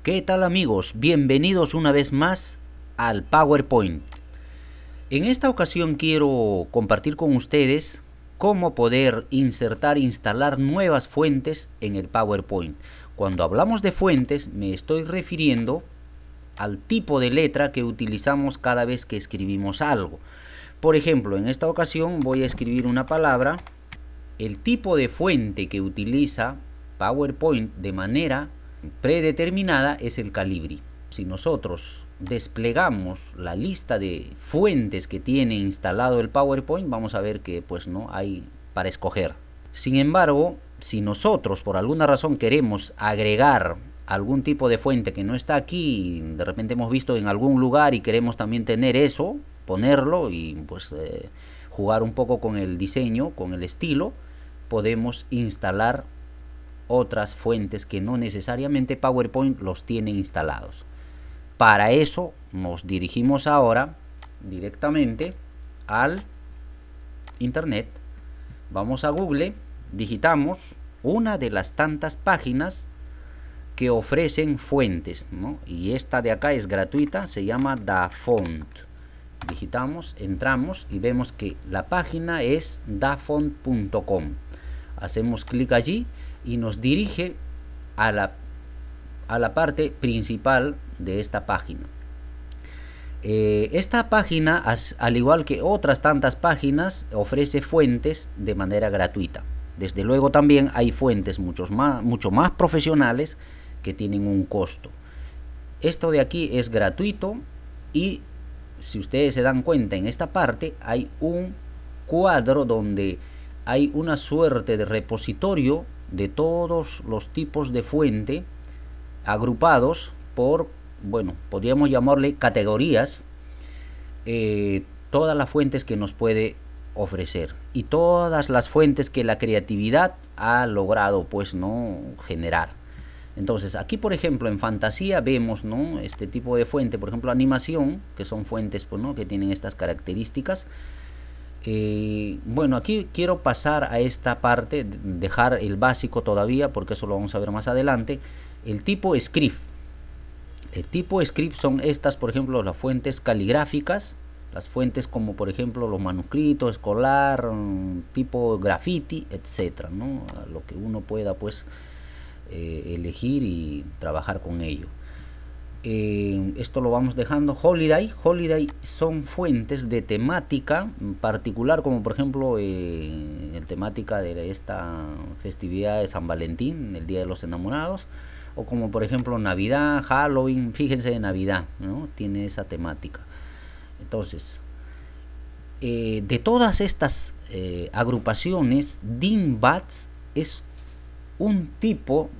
¿Qué tal amigos? Bienvenidos una vez más al PowerPoint. En esta ocasión quiero compartir con ustedes cómo poder insertar e instalar nuevas fuentes en el PowerPoint. Cuando hablamos de fuentes me estoy refiriendo al tipo de letra que utilizamos cada vez que escribimos algo. Por ejemplo, en esta ocasión voy a escribir una palabra. El tipo de fuente que utiliza PowerPoint de manera predeterminada es el Calibri. Si nosotros desplegamos la lista de fuentes que tiene instalado el PowerPoint, vamos a ver que pues no hay para escoger. Sin embargo, si nosotros por alguna razón queremos agregar algún tipo de fuente que no está aquí, de repente hemos visto en algún lugar y queremos también tener eso, ponerlo y pues jugar un poco con el diseño, con el estilo, podemos instalar otras fuentes que no necesariamente PowerPoint los tiene instalados. Para eso nos dirigimos ahora directamente al internet. Vamos a Google, digitamos una de las tantas páginas que ofrecen fuentes, ¿no? Y esta de acá es gratuita, se llama Dafont. Digitamos, entramos y vemos que la página es dafont.com. Hacemos clic allí y nos dirige a la parte principal de esta página. Esta página, al igual que otras tantas páginas, ofrece fuentes de manera gratuita. Desde luego también hay fuentes mucho más profesionales que tienen un costo. Esto de aquí es gratuito y si ustedes se dan cuenta, en esta parte hay un cuadro donde hay una suerte de repositorio de todos los tipos de fuente agrupados por, bueno, podríamos llamarle categorías, todas las fuentes que nos puede ofrecer y todas las fuentes que la creatividad ha logrado pues no generar. Entonces aquí por ejemplo en fantasía vemos, ¿no?, este tipo de fuente, por ejemplo animación, que son fuentes pues, ¿no?, que tienen estas características. Bueno, aquí quiero pasar a esta parte, dejar el básico todavía porque eso lo vamos a ver más adelante. El tipo script. El tipo script son estas, por ejemplo, las fuentes caligráficas, las fuentes como por ejemplo los manuscritos escolar, tipo graffiti, etcétera, ¿no? Lo que uno pueda pues elegir y trabajar con ello. Esto lo vamos dejando. Holiday son fuentes de temática particular, como por ejemplo el temática de esta festividad de San Valentín, el Día de los Enamorados, o como por ejemplo Navidad, Halloween. Fíjense, de Navidad, ¿no?, tiene esa temática. Entonces, de todas estas agrupaciones, Dingbat es un tipo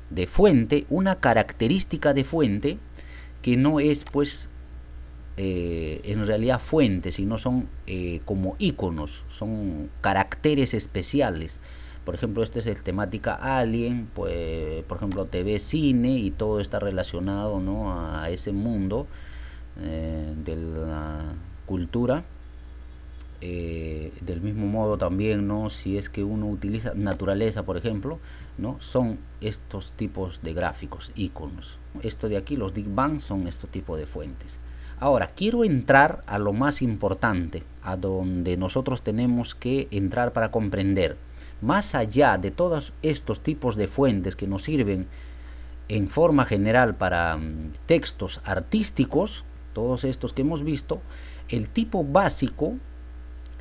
de fuente, una característica de fuente que no es pues en realidad fuente, sino son como iconos, son caracteres especiales. Por ejemplo, este es el temática Alien, pues por ejemplo TV, cine, y todo está relacionado, ¿no?, a ese mundo de la cultura. Del mismo modo también, ¿no?, si es que uno utiliza naturaleza, por ejemplo, ¿no?, son estos tipos de gráficos, iconos. Esto de aquí, los Digbang, son estos tipos de fuentes. Ahora, quiero entrar a lo más importante, a donde nosotros tenemos que entrar para comprender. Más allá de todos estos tipos de fuentes que nos sirven en forma general para textos artísticos, todos estos que hemos visto, el tipo básico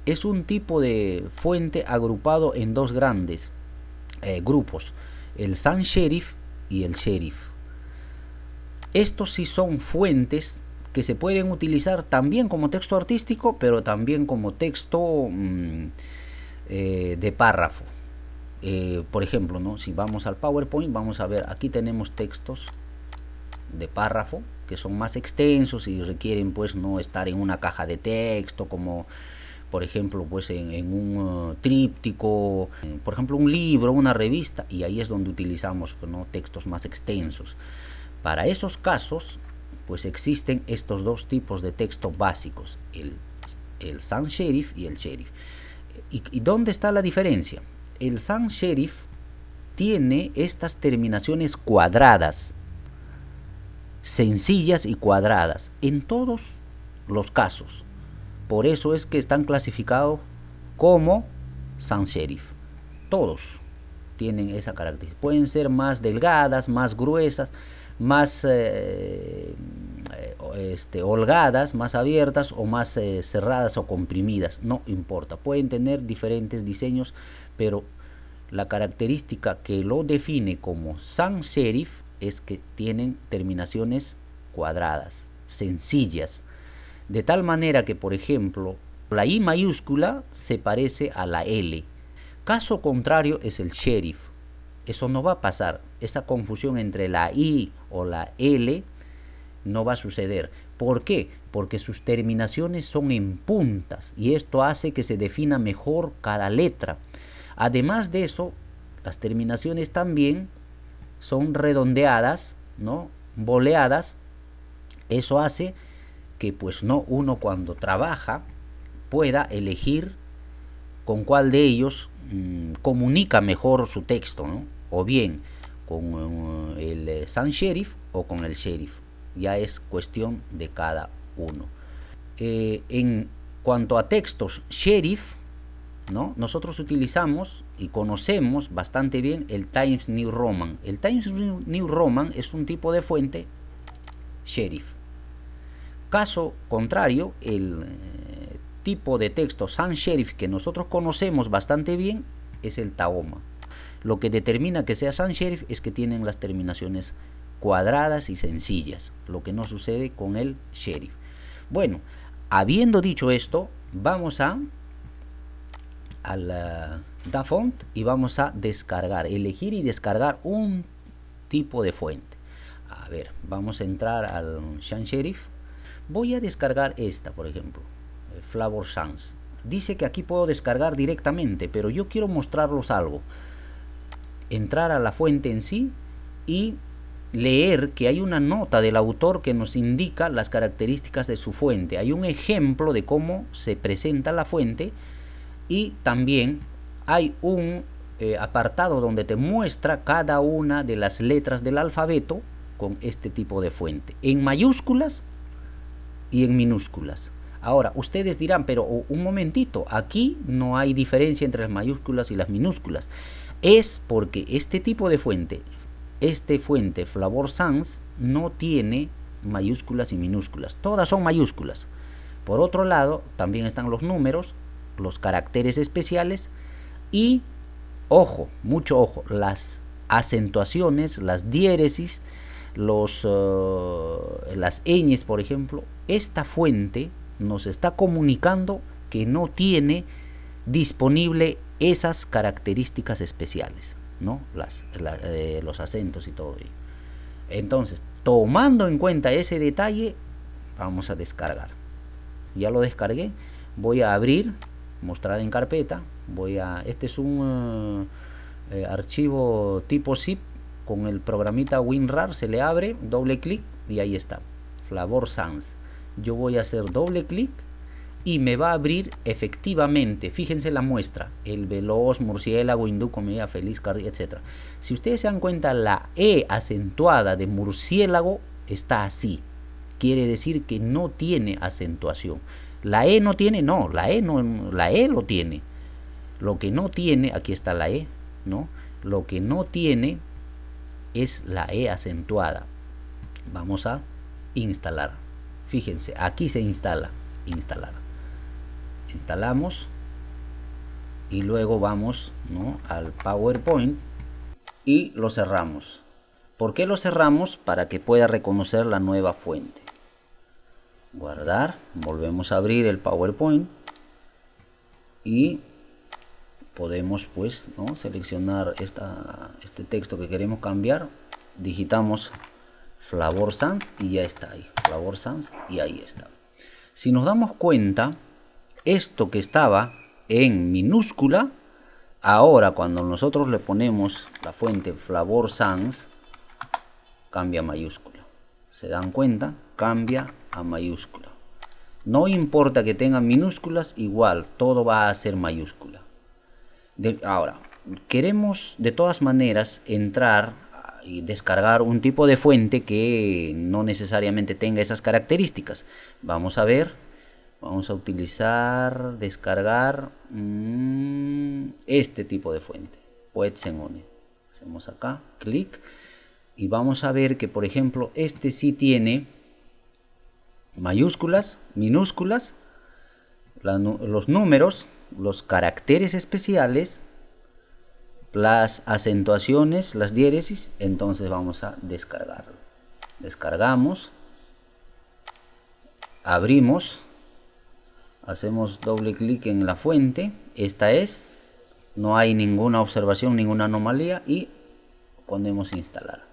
es un tipo de fuente agrupado en dos grandes grupos, el sans serif y el serif. Estos sí son fuentes que se pueden utilizar también como texto artístico, pero también como texto de párrafo. Por ejemplo, ¿no?, si vamos al PowerPoint, vamos a ver, aquí tenemos textos de párrafo que son más extensos y requieren pues no estar en una caja de texto, como por ejemplo pues en un tríptico, por ejemplo un libro, una revista, y ahí es donde utilizamos pues, ¿no?, textos más extensos. Para esos casos pues existen estos dos tipos de texto básicos, el sans serif y el serif. ¿Y dónde está la diferencia? El sans serif tiene estas terminaciones cuadradas, sencillas y cuadradas en todos los casos. Por eso es que están clasificados como sans serif. Todos tienen esa característica. Pueden ser más delgadas, más gruesas, más holgadas, más abiertas o más cerradas o comprimidas. No importa. Pueden tener diferentes diseños, pero la característica que lo define como sans serif es que tienen terminaciones cuadradas, sencillas. De tal manera que, por ejemplo, la I mayúscula se parece a la L. Caso contrario es el serif. Eso no va a pasar. Esa confusión entre la I o la L no va a suceder. ¿Por qué? Porque sus terminaciones son en puntas y esto hace que se defina mejor cada letra. Además de eso, las terminaciones también son redondeadas, ¿no? Boleadas. Eso hace que pues no uno cuando trabaja pueda elegir con cuál de ellos comunica mejor su texto, ¿no? O bien con el sans serif o con el serif. Ya es cuestión de cada uno. En cuanto a textos serif, ¿no? Nosotros utilizamos y conocemos bastante bien el Times New Roman. El Times New Roman es un tipo de fuente serif. Caso contrario, el tipo de texto sans serif que nosotros conocemos bastante bien es el Tahoma. Lo que determina que sea sans serif es que tienen las terminaciones cuadradas y sencillas, lo que no sucede con el serif. Bueno, habiendo dicho esto, vamos a la DaFont y vamos a descargar, elegir y descargar un tipo de fuente. A ver, vamos a entrar al sans serif. Voy a descargar esta, por ejemplo, Flavor Sans. Dice que aquí puedo descargar directamente, pero yo quiero mostrarlos algo. Entrar a la fuente en sí y leer que hay una nota del autor que nos indica las características de su fuente. Hay un ejemplo de cómo se presenta la fuente y también hay un apartado donde te muestra cada una de las letras del alfabeto con este tipo de fuente, en mayúsculas y en minúsculas. Ahora, ustedes dirán, pero un momentito, aquí no hay diferencia entre las mayúsculas y las minúsculas. Es porque este tipo de fuente, fuente Flavor Sans, no tiene mayúsculas y minúsculas. Todas son mayúsculas. Por otro lado, también están los números, los caracteres especiales y, ojo, mucho ojo, las acentuaciones, las diéresis, las ñes, por ejemplo. Esta fuente nos está comunicando que no tiene disponible esas características especiales, ¿no? Los acentos y todo ello. Entonces, tomando en cuenta ese detalle, vamos a descargar. Ya lo descargué. Voy a abrir, mostrar en carpeta. Este es un archivo tipo zip. Con el programita WinRAR se le abre, doble clic y ahí está, Flavor Sans. Yo voy a hacer doble clic y me va a abrir efectivamente, fíjense la muestra, el veloz, murciélago, hindú, comedia feliz, etc. Si ustedes se dan cuenta, la E acentuada de murciélago está así, quiere decir que no tiene acentuación. La E no tiene, no, la E lo tiene. Lo que no tiene, aquí está la E, ¿no? Lo que no tiene es la E acentuada. Vamos a instalar. Fíjense, aquí se instala, instalar. Instalamos y luego vamos, ¿no?, al PowerPoint y lo cerramos. ¿Por qué lo cerramos? Para que pueda reconocer la nueva fuente. Guardar, volvemos a abrir el PowerPoint y podemos pues, ¿no?, seleccionar este texto que queremos cambiar. Digitamos Flavor Sans y ya está ahí, Flavor Sans, y ahí está. Si nos damos cuenta, esto que estaba en minúscula, ahora cuando nosotros le ponemos la fuente Flavor Sans, cambia a mayúscula. ¿Se dan cuenta? Cambia a mayúscula. No importa que tengan minúsculas, igual todo va a ser mayúscula. Ahora, queremos de todas maneras entrar y descargar un tipo de fuente que no necesariamente tenga esas características. Vamos a ver, vamos a utilizar, descargar este tipo de fuente, Poetsenone. Hacemos acá, clic, y vamos a ver que, por ejemplo, este sí tiene mayúsculas, minúsculas, los números, los caracteres especiales, las acentuaciones, las diéresis. Entonces vamos a descargarlo. Descargamos, abrimos, hacemos doble clic en la fuente. Esta es, no hay ninguna observación, ninguna anomalía, y ponemos instalar.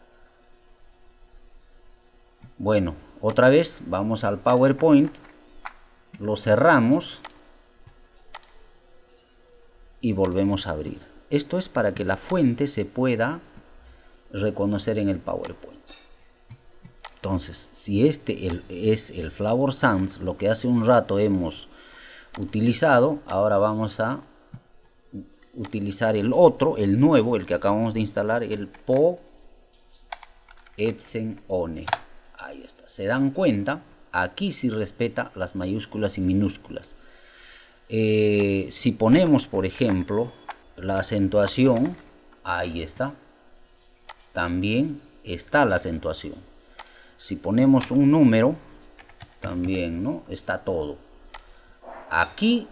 Bueno, otra vez vamos al PowerPoint, lo cerramos y volvemos a abrir. Esto es para que la fuente se pueda reconocer en el PowerPoint. Entonces, si este es el Flavor Sans, lo que hace un rato hemos utilizado, ahora vamos a utilizar el otro, el nuevo, el que acabamos de instalar, el Poetsenone. Ahí está. Se dan cuenta, aquí sí respeta las mayúsculas y minúsculas. Si ponemos, por ejemplo, la acentuación, ahí está, también está la acentuación. Si ponemos un número, también, ¿no? Está todo. Aquí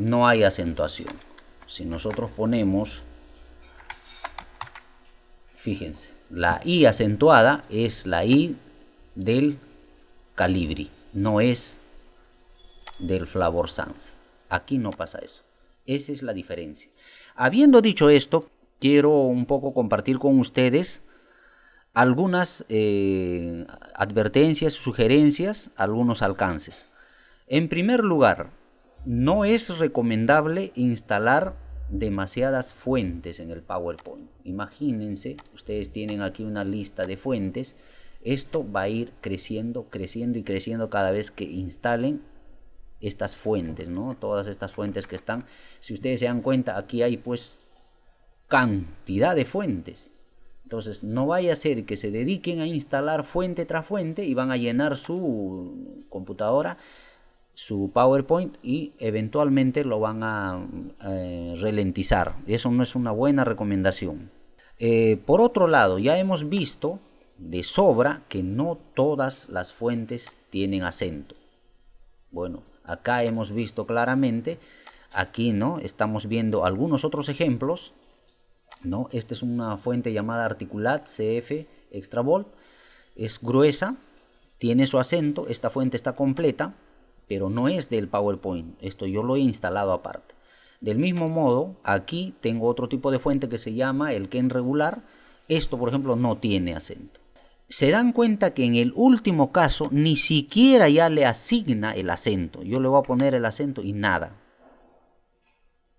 no hay acentuación. Si nosotros ponemos, fíjense, la I acentuada es la I del Calibri, no es del Flavor Sans. Aquí no pasa eso. Esa es la diferencia. Habiendo dicho esto, quiero un poco compartir con ustedes algunas advertencias, sugerencias, algunos alcances. En primer lugar, no es recomendable instalar demasiadas fuentes en el PowerPoint. Imagínense, ustedes tienen aquí una lista de fuentes. Esto va a ir creciendo, creciendo y creciendo cada vez que instalen estas fuentes, ¿no? Todas estas fuentes que están, si ustedes se dan cuenta, aquí hay pues cantidad de fuentes. Entonces no vaya a ser que se dediquen a instalar fuente tras fuente y van a llenar su computadora, su PowerPoint, y eventualmente lo van a ralentizar. Eso no es una buena recomendación. Por otro lado, ya hemos visto de sobra que no todas las fuentes tienen acento. Bueno, acá hemos visto claramente, aquí, ¿no? Estamos viendo algunos otros ejemplos, ¿no? Esta es una fuente llamada Articulat CF Extra Bold, es gruesa, tiene su acento, esta fuente está completa, pero no es del PowerPoint, esto yo lo he instalado aparte. Del mismo modo, aquí tengo otro tipo de fuente que se llama el Ken regular, esto por ejemplo no tiene acento. Se dan cuenta que en el último caso ni siquiera ya le asigna el acento. Yo le voy a poner el acento y nada.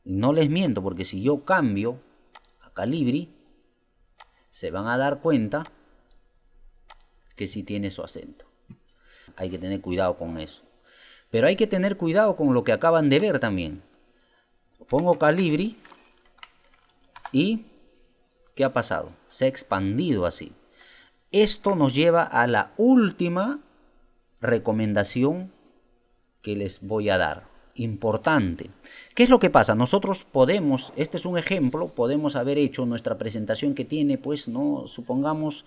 Y no les miento, porque si yo cambio a Calibri, se van a dar cuenta que sí tiene su acento. Hay que tener cuidado con eso. Pero hay que tener cuidado con lo que acaban de ver también. Pongo Calibri y ¿qué ha pasado? Se ha expandido así. Esto nos lleva a la última recomendación que les voy a dar. Importante. ¿Qué es lo que pasa? Nosotros podemos, este es un ejemplo, podemos haber hecho nuestra presentación que tiene, pues, no, supongamos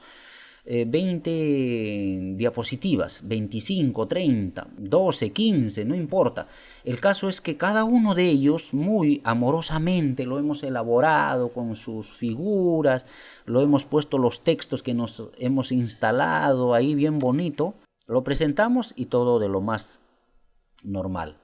20 diapositivas, 25, 30, 12, 15, no importa. El caso es que cada uno de ellos muy amorosamente lo hemos elaborado con sus figuras, lo hemos puesto los textos que nos hemos instalado ahí bien bonito, lo presentamos y todo de lo más normal.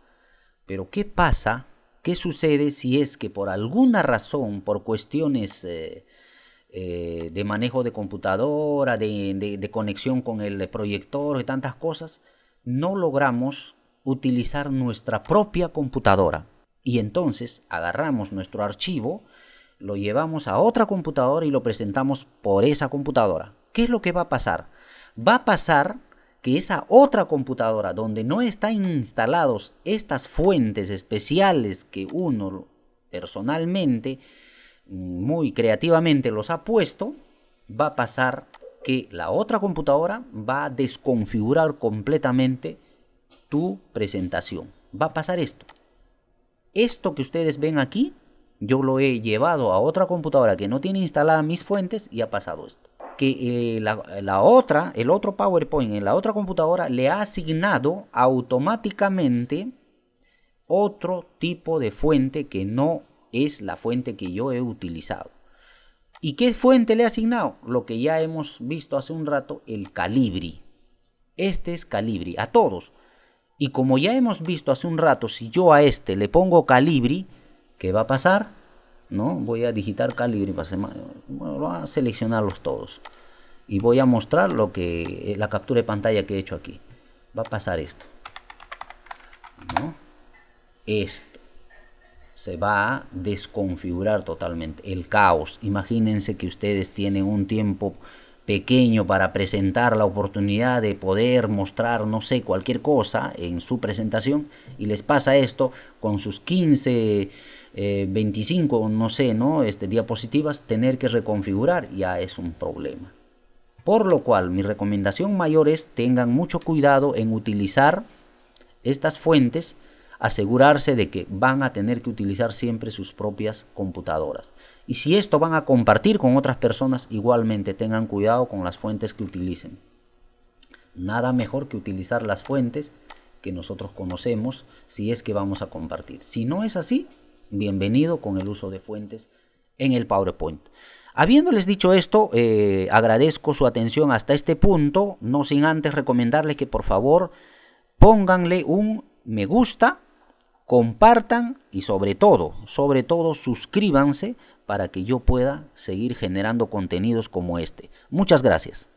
Pero ¿qué pasa? ¿Qué sucede si es que por alguna razón, por cuestiones de manejo de computadora, de conexión con el proyector y tantas cosas, no logramos utilizar nuestra propia computadora? Y entonces agarramos nuestro archivo, lo llevamos a otra computadora y lo presentamos por esa computadora. ¿Qué es lo que va a pasar? Va a pasar que esa otra computadora donde no están instalados estas fuentes especiales que uno personalmente muy creativamente los ha puesto, va a pasar que la otra computadora va a desconfigurar completamente tu presentación. Va a pasar esto. Esto que ustedes ven aquí, yo lo he llevado a otra computadora que no tiene instaladas mis fuentes y ha pasado esto. Que el otro PowerPoint en la otra computadora le ha asignado automáticamente otro tipo de fuente que no es la fuente que yo he utilizado. ¿Y qué fuente le he asignado? Lo que ya hemos visto hace un rato, el Calibri. Este es Calibri, a todos. Y como ya hemos visto hace un rato, si yo a este le pongo Calibri, ¿qué va a pasar? ¿No? Voy a digitar Calibri, voy a seleccionarlos todos. Y voy a mostrar la captura de pantalla que he hecho aquí. Va a pasar esto, ¿no? Esto se va a desconfigurar totalmente. El caos. Imagínense que ustedes tienen un tiempo pequeño para presentar la oportunidad de poder mostrar, no sé, cualquier cosa en su presentación, y les pasa esto con sus 15, 25, no sé, ¿no? Diapositivas, tener que reconfigurar ya es un problema. Por lo cual, mi recomendación mayor es tengan mucho cuidado en utilizar estas fuentes, asegurarse de que van a tener que utilizar siempre sus propias computadoras. Y si esto van a compartir con otras personas, igualmente tengan cuidado con las fuentes que utilicen. Nada mejor que utilizar las fuentes que nosotros conocemos si es que vamos a compartir. Si no es así, bienvenido con el uso de fuentes en el PowerPoint. Habiéndoles dicho esto, agradezco su atención hasta este punto, no sin antes recomendarles que por favor pónganle un me gusta, compartan y sobre todo suscríbanse para que yo pueda seguir generando contenidos como este. Muchas gracias.